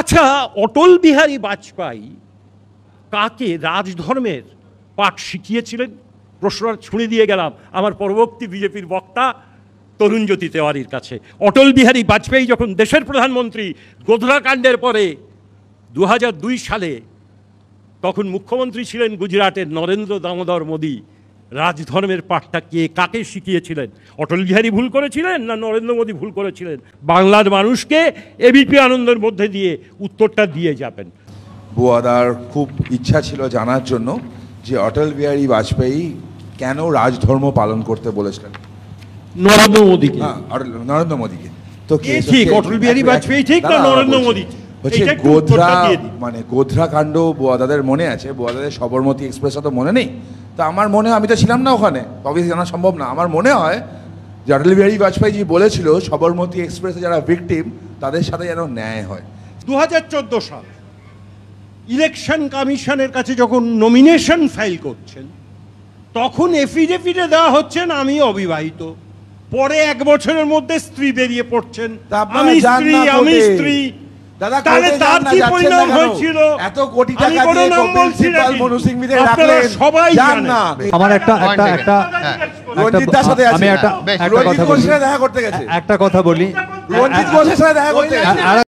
আচ্ছা, অটল বিহারী বাজপেয়ী কাকে রাজধর্মের পাঠ শিখিয়েছিলেন? প্রশ্নটা ছুঁড়ে দিয়ে গেলাম আমার পরবর্তী বিজেপির বক্তা তরুণজ্যোতি তেওয়ারির কাছে। অটল বিহারী বাজপেয়ী যখন দেশের প্রধানমন্ত্রী, গোধরা কাণ্ডের পরে 2002 সালে, তখন মুখ্যমন্ত্রী ছিলেন গুজরাটের নরেন্দ্র দামোদর মোদী। রাজধর্মের পাঠটা কে কাকে শিখিয়েছিলেন? অটল বিহারী ভুল করেছিলেন না নরেন্দ্র মোদী ভুল করেছিলেন? বাংলার মানুষকে এবিপি আনন্দের মধ্যে দিয়ে উত্তরটা দিয়ে যাবেন। বুয়াদার খুব ইচ্ছা ছিল জানার জন্য যে অটল বিহারী বাজপেয়ী কেন রাজধর্ম পালন করতে বলেছিলেন নরেন্দ্র মোদীকে। নরেন্দ্র মোদীকে। তো কে ঠিক, অটল বিহারী বাজপেয়ী ঠিক না নরেন্দ্র মোদী? হচ্ছে গোধরা কাণ্ড বুয়াদাদের মনে আছে, বুয়াদাদের সবরমতী এক্সপ্রেসটা তো মনে নেই। তো আমার মনে হয়, আমি তো ছিলাম না ওখানে, অবশ্যই জানা সম্ভব না, আমার মনে হয় যে অটল বিহারী বাজপেয়ী বলেছিল সবরমতী এক্সপ্রেসে যারা ভিকটিম তাদের সাথে যেন ন্যায় হয়। 2014 সাল ইলেকশন কমিশনের কাছে যখন নমিনেশন ফাইল করছেন, তখন এফিডেভিটে দেওয়া হচ্ছেন আমি অবিবাহিত। পরে 1 বছরের মধ্যে স্ত্রী বেরিয়ে পড়ছেন, আমি স্ত্রী। দাদা, তাহলে তার কি পরিণাম হয়েছিল? এত কোটি টাকা দিয়ে কপিল সিব্বল, মনু সিংভিদের রাখলেন, সবাই জান না। আমার একটা রঞ্জিতদার সাথে আছে, আমি একটা কথা বলি, দেখা করতে গেছে, একটা কথা বলি, রঞ্জিত ঘোষের সাথে দেখা করতে গেছে।